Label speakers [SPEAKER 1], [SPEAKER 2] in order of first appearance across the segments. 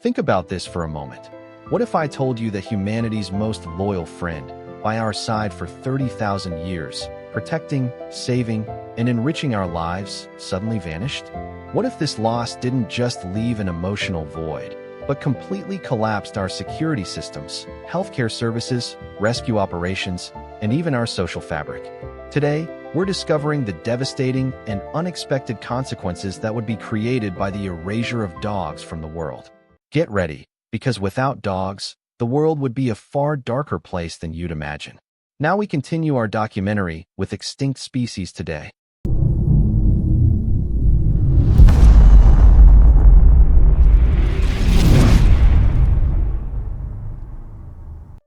[SPEAKER 1] Think about this for a moment. What if I told you that humanity's most loyal friend, by our side for 30,000 years, protecting, saving, and enriching our lives, suddenly vanished? What if this loss didn't just leave an emotional void, but completely collapsed our security systems, healthcare services, rescue operations, and even our social fabric? Today, we're discovering the devastating and unexpected consequences that would be created by the erasure of dogs from the world. Get ready, because without dogs, the world would be a far darker place than you'd imagine. Now we continue our documentary with extinct species today.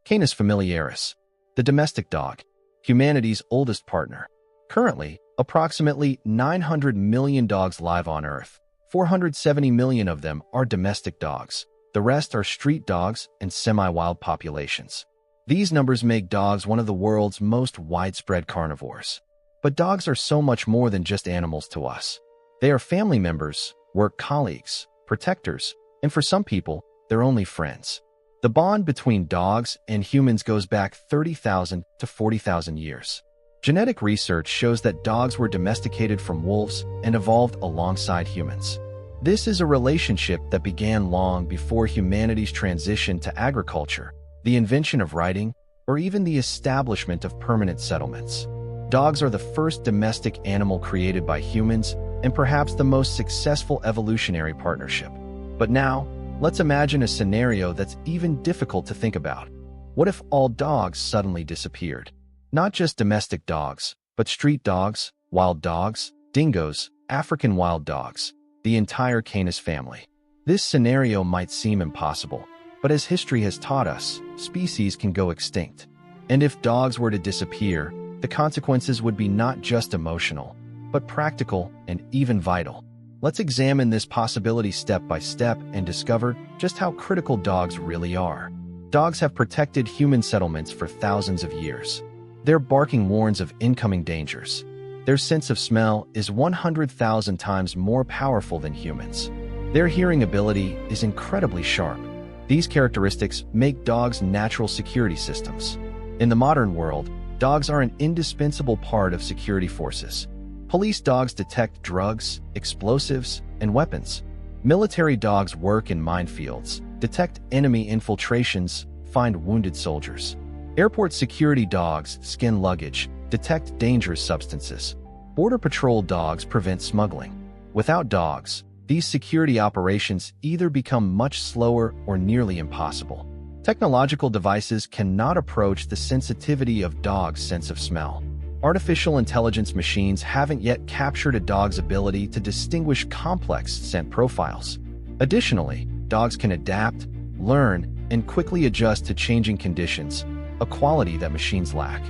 [SPEAKER 1] Canis familiaris, the domestic dog, humanity's oldest partner. Currently, approximately 900 million dogs live on Earth. 470 million of them are domestic dogs. The rest are street dogs and semi-wild populations. These numbers make dogs one of the world's most widespread carnivores. But dogs are so much more than just animals to us. They are family members, work colleagues, protectors, and for some people, they're only friends. The bond between dogs and humans goes back 30,000 to 40,000 years. Genetic research shows that dogs were domesticated from wolves and evolved alongside humans. This is a relationship that began long before humanity's transition to agriculture, the invention of writing, or even the establishment of permanent settlements. Dogs are the first domestic animal created by humans and perhaps the most successful evolutionary partnership. But now, let's imagine a scenario that's even difficult to think about. What if all dogs suddenly disappeared? Not just domestic dogs, but street dogs, wild dogs, dingoes, African wild dogs, the entire Canis family. This scenario might seem impossible, but as history has taught us, species can go extinct. And if dogs were to disappear, the consequences would be not just emotional, but practical and even vital. Let's examine this possibility step by step and discover just how critical dogs really are. Dogs have protected human settlements for thousands of years. Their barking warns of incoming dangers. Their sense of smell is 100,000 times more powerful than humans. Their hearing ability is incredibly sharp. These characteristics make dogs natural security systems. In the modern world, dogs are an indispensable part of security forces. Police dogs detect drugs, explosives, and weapons. Military dogs work in minefields, detect enemy infiltrations, find wounded soldiers. Airport security dogs scan luggage, detect dangerous substances. Border Patrol dogs prevent smuggling. Without dogs, these security operations either become much slower or nearly impossible. Technological devices cannot approach the sensitivity of dogs' sense of smell. Artificial intelligence machines haven't yet captured a dog's ability to distinguish complex scent profiles. Additionally, dogs can adapt, learn, and quickly adjust to changing conditions, a quality that machines lack.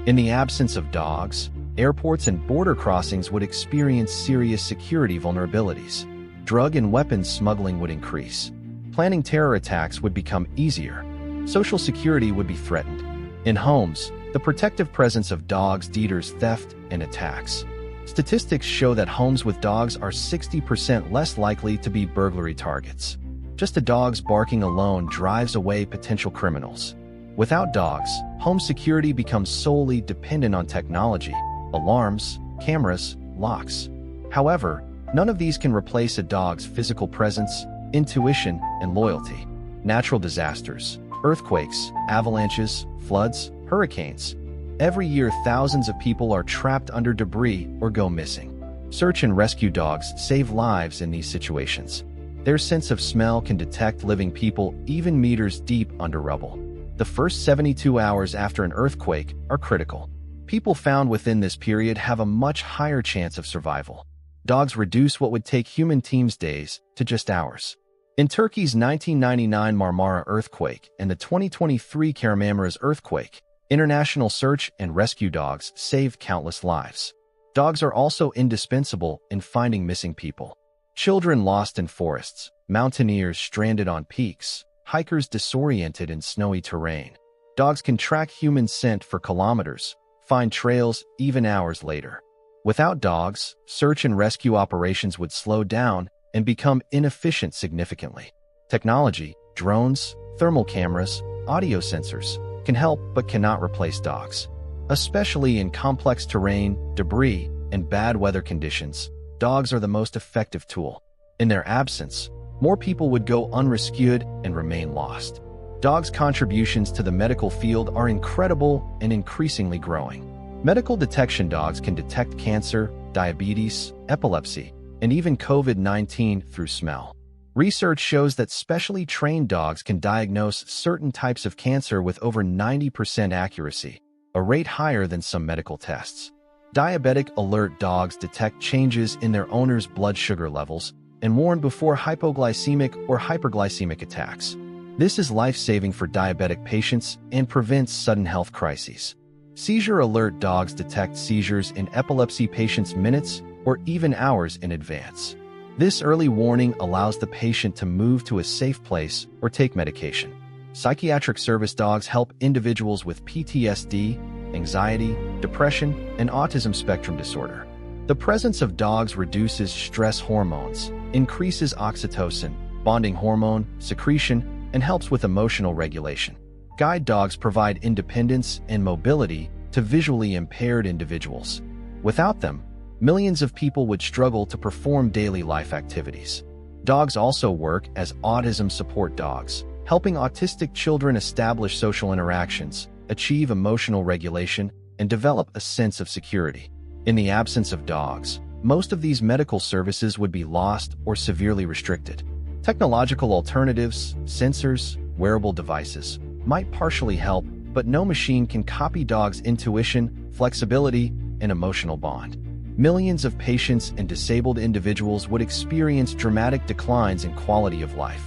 [SPEAKER 1] In the absence of dogs, airports and border crossings would experience serious security vulnerabilities. Drug and weapons smuggling would increase. Planning terror attacks would become easier. Social security would be threatened. In homes, the protective presence of dogs deters theft and attacks. Statistics show that homes with dogs are 60% less likely to be burglary targets. Just a dog's barking alone drives away potential criminals. Without dogs, home security becomes solely dependent on technology, alarms, cameras, locks. However, none of these can replace a dog's physical presence, intuition, and loyalty. Natural disasters, earthquakes, avalanches, floods, hurricanes. Every year, thousands of people are trapped under debris or go missing. Search and rescue dogs save lives in these situations. Their sense of smell can detect living people even meters deep under rubble. The first 72 hours after an earthquake are critical. People found within this period have a much higher chance of survival. Dogs reduce what would take human teams days to just hours. In Turkey's 1999 Marmara earthquake and the 2023 Kahramanmaraş earthquake, international search and rescue dogs saved countless lives. Dogs are also indispensable in finding missing people. Children lost in forests, mountaineers stranded on peaks, hikers disoriented in snowy terrain. Dogs can track human scent for kilometers, find trails even hours later. Without dogs, search and rescue operations would slow down and become inefficient significantly. Technology, drones, thermal cameras, audio sensors, can help but cannot replace dogs. Especially in complex terrain, debris, and bad weather conditions, dogs are the most effective tool. In their absence, more people would go unrescued and remain lost. Dogs' contributions to the medical field are incredible and increasingly growing. Medical detection dogs can detect cancer, diabetes, epilepsy, and even COVID-19 through smell. Research shows that specially trained dogs can diagnose certain types of cancer with over 90% accuracy, a rate higher than some medical tests. Diabetic alert dogs detect changes in their owner's blood sugar levels and warn before hypoglycemic or hyperglycemic attacks. This is life-saving for diabetic patients and prevents sudden health crises. Seizure alert dogs detect seizures in epilepsy patients minutes or even hours in advance. This early warning allows the patient to move to a safe place or take medication. Psychiatric service dogs help individuals with PTSD, anxiety, depression, and autism spectrum disorder. The presence of dogs reduces stress hormones, increases oxytocin, bonding hormone, secretion, and helps with emotional regulation. Guide dogs provide independence and mobility to visually impaired individuals. Without them, millions of people would struggle to perform daily life activities. Dogs also work as autism support dogs, helping autistic children establish social interactions, achieve emotional regulation, and develop a sense of security. In the absence of dogs, most of these medical services would be lost or severely restricted. Technological alternatives, sensors, wearable devices, might partially help, but no machine can copy dogs' intuition, flexibility, and emotional bond. Millions of patients and disabled individuals would experience dramatic declines in quality of life.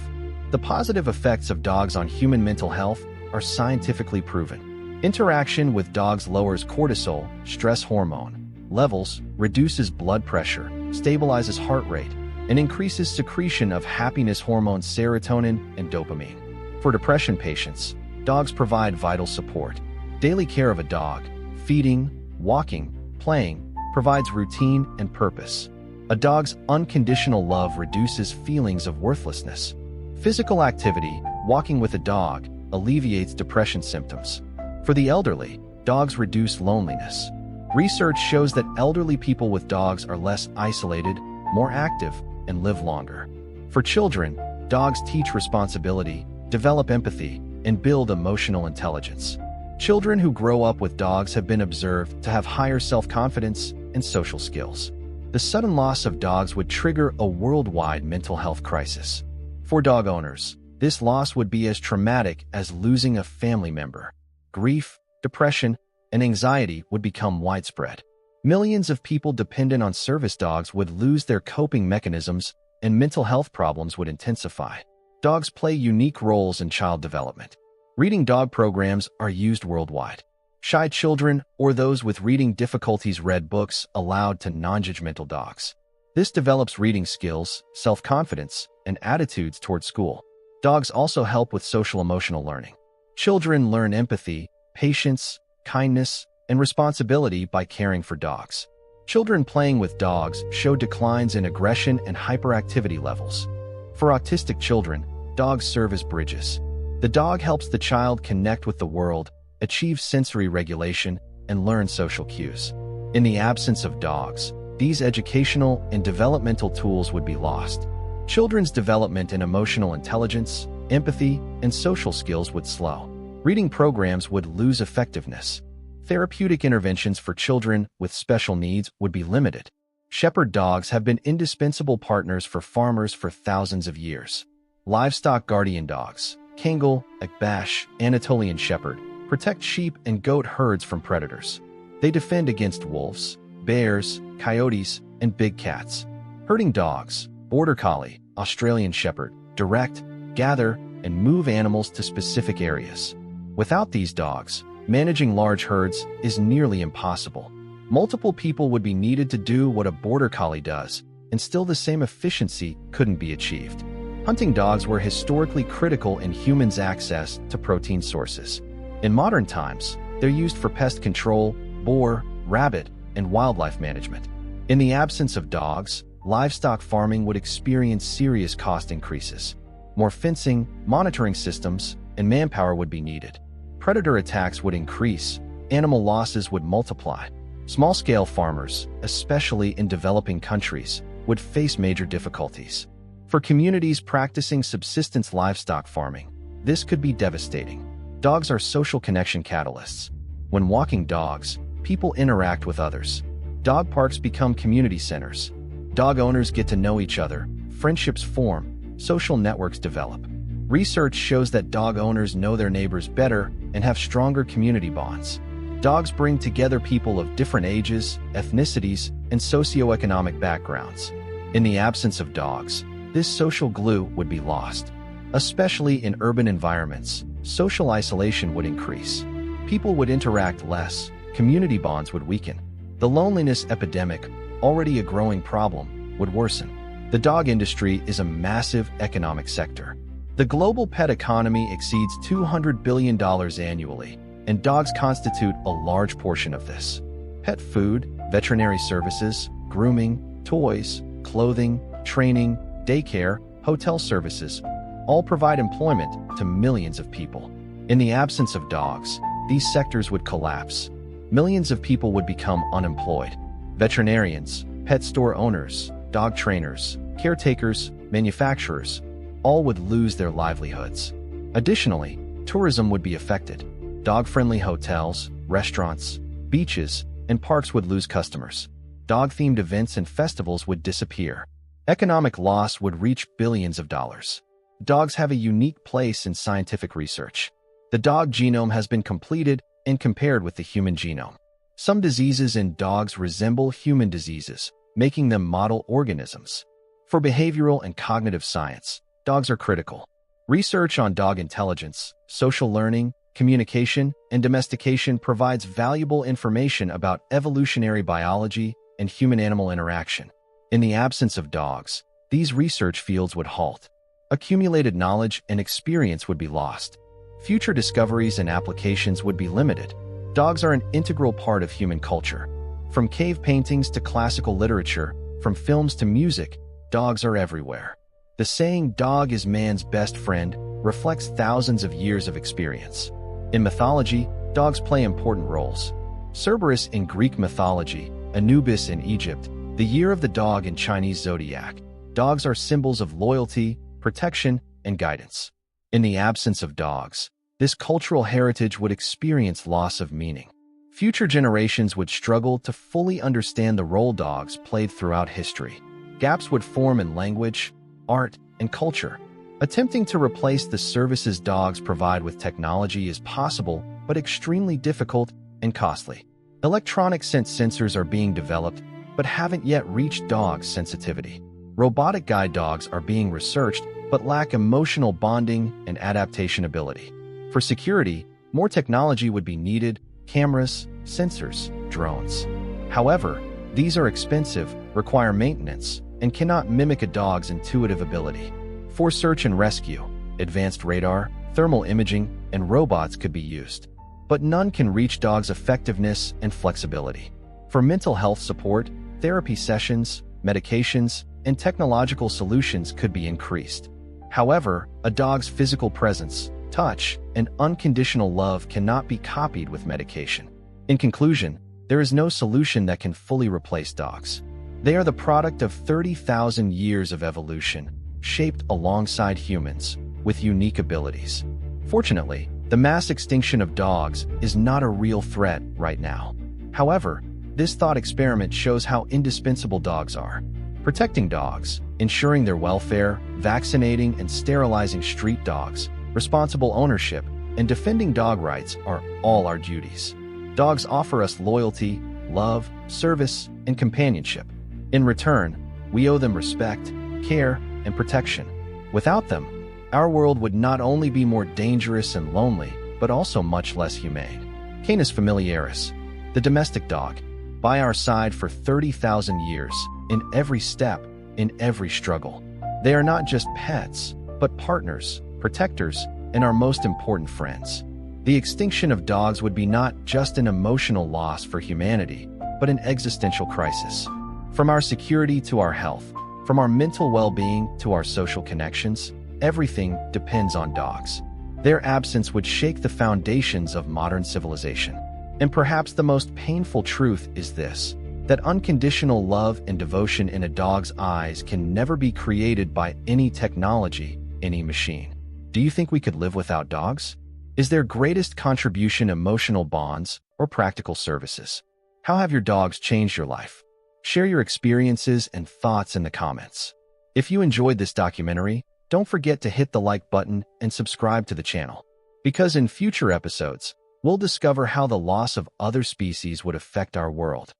[SPEAKER 1] The positive effects of dogs on human mental health are scientifically proven. Interaction with dogs lowers cortisol, stress hormone, levels, reduces blood pressure, stabilizes heart rate, and increases secretion of happiness hormones serotonin and dopamine. For depression patients, dogs provide vital support. Daily care of a dog, feeding, walking, playing, provides routine and purpose. A dog's unconditional love reduces feelings of worthlessness. Physical activity, walking with a dog, alleviates depression symptoms. For the elderly, dogs reduce loneliness. Research shows that elderly people with dogs are less isolated, more active, and live longer. For children, dogs teach responsibility, develop empathy, and build emotional intelligence. Children who grow up with dogs have been observed to have higher self-confidence and social skills. The sudden loss of dogs would trigger a worldwide mental health crisis. For dog owners, this loss would be as traumatic as losing a family member. Grief, depression, and anxiety would become widespread. Millions of people dependent on service dogs would lose their coping mechanisms, and mental health problems would intensify. Dogs play unique roles in child development. Reading dog programs are used worldwide. Shy children or those with reading difficulties read books aloud to non-judgmental dogs. This develops reading skills, self-confidence, and attitudes toward school. Dogs also help with social-emotional learning. Children learn empathy, patience, kindness, and responsibility by caring for dogs. Children playing with dogs show declines in aggression and hyperactivity levels. For autistic children, dogs serve as bridges. The dog helps the child connect with the world, achieve sensory regulation, and learn social cues. In the absence of dogs, these educational and developmental tools would be lost. Children's development in emotional intelligence, empathy, and social skills would slow. Reading programs would lose effectiveness. Therapeutic interventions for children with special needs would be limited. Shepherd dogs have been indispensable partners for farmers for thousands of years. Livestock guardian dogs, Kangal, Akbash, Anatolian Shepherd, protect sheep and goat herds from predators. They defend against wolves, bears, coyotes, and big cats. Herding dogs, Border Collie, Australian Shepherd, direct, gather, and move animals to specific areas. Without these dogs, managing large herds is nearly impossible. Multiple people would be needed to do what a Border Collie does, and still the same efficiency couldn't be achieved. Hunting dogs were historically critical in humans' access to protein sources. In modern times, they're used for pest control, boar, rabbit, and wildlife management. In the absence of dogs, livestock farming would experience serious cost increases. More fencing, monitoring systems, and manpower would be needed. Predator attacks would increase, animal losses would multiply. Small-scale farmers, especially in developing countries, would face major difficulties. For communities practicing subsistence livestock farming, this could be devastating. Dogs are social connection catalysts. When walking dogs, people interact with others. Dog parks become community centers. Dog owners get to know each other, friendships form, social networks develop. Research shows that dog owners know their neighbors better and have stronger community bonds. Dogs bring together people of different ages, ethnicities, and socioeconomic backgrounds. In the absence of dogs, this social glue would be lost. Especially in urban environments, social isolation would increase. People would interact less, community bonds would weaken. The loneliness epidemic, already a growing problem, would worsen. The dog industry is a massive economic sector. The global pet economy exceeds $200 billion annually, and dogs constitute a large portion of this. Pet food, veterinary services, grooming, toys, clothing, training, daycare, hotel services, all provide employment to millions of people. In the absence of dogs, these sectors would collapse. Millions of people would become unemployed. Veterinarians, pet store owners, dog trainers, caretakers, manufacturers, all would lose their livelihoods. Additionally, tourism would be affected. Dog-friendly hotels, restaurants, beaches, and parks would lose customers. Dog-themed events and festivals would disappear. Economic loss would reach billions of dollars. Dogs have a unique place in scientific research. The dog genome has been completed and compared with the human genome. Some diseases in dogs resemble human diseases, making them model organisms. For behavioral and cognitive science, dogs are critical. Research on dog intelligence, social learning, communication, and domestication provides valuable information about evolutionary biology and human-animal interaction. In the absence of dogs, these research fields would halt. Accumulated knowledge and experience would be lost. Future discoveries and applications would be limited. Dogs are an integral part of human culture. From cave paintings to classical literature, from films to music, dogs are everywhere. The saying, "Dog is man's best friend," reflects thousands of years of experience. In mythology, dogs play important roles. Cerberus in Greek mythology, Anubis in Egypt, the year of the dog in Chinese zodiac. Dogs are symbols of loyalty, protection, and guidance. In the absence of dogs, this cultural heritage would experience loss of meaning. Future generations would struggle to fully understand the role dogs played throughout history. Gaps would form in language, art, and culture. Attempting to replace the services dogs provide with technology is possible, but extremely difficult and costly. Electronic scent sensors are being developed, but haven't yet reached dogs' sensitivity. Robotic guide dogs are being researched, but lack emotional bonding and adaptation ability. For security, more technology would be needed: cameras, sensors, drones. However, these are expensive, require maintenance, and cannot mimic a dog's intuitive ability. For search and rescue, advanced radar, thermal imaging, and robots could be used, but none can reach dogs' effectiveness and flexibility. For mental health support, therapy sessions, medications, and technological solutions could be increased. However, a dog's physical presence, touch, and unconditional love cannot be copied with medication. In conclusion, there is no solution that can fully replace dogs. They are the product of 30,000 years of evolution, shaped alongside humans, with unique abilities. Fortunately, the mass extinction of dogs is not a real threat right now. However, this thought experiment shows how indispensable dogs are. Protecting dogs, ensuring their welfare, vaccinating and sterilizing street dogs, responsible ownership, and defending dog rights are all our duties. Dogs offer us loyalty, love, service, and companionship. In return, we owe them respect, care, and protection. Without them, our world would not only be more dangerous and lonely, but also much less humane. Canis familiaris, the domestic dog, by our side for 30,000 years, in every step, in every struggle. They are not just pets, but partners, protectors, and our most important friends. The extinction of dogs would be not just an emotional loss for humanity, but an existential crisis. From our security to our health, from our mental well-being to our social connections, everything depends on dogs. Their absence would shake the foundations of modern civilization. And perhaps the most painful truth is this, that unconditional love and devotion in a dog's eyes can never be created by any technology, any machine. Do you think we could live without dogs? Is their greatest contribution emotional bonds or practical services? How have your dogs changed your life? Share your experiences and thoughts in the comments. If you enjoyed this documentary, don't forget to hit the like button and subscribe to the channel. Because in future episodes, we'll discover how the loss of other species would affect our world.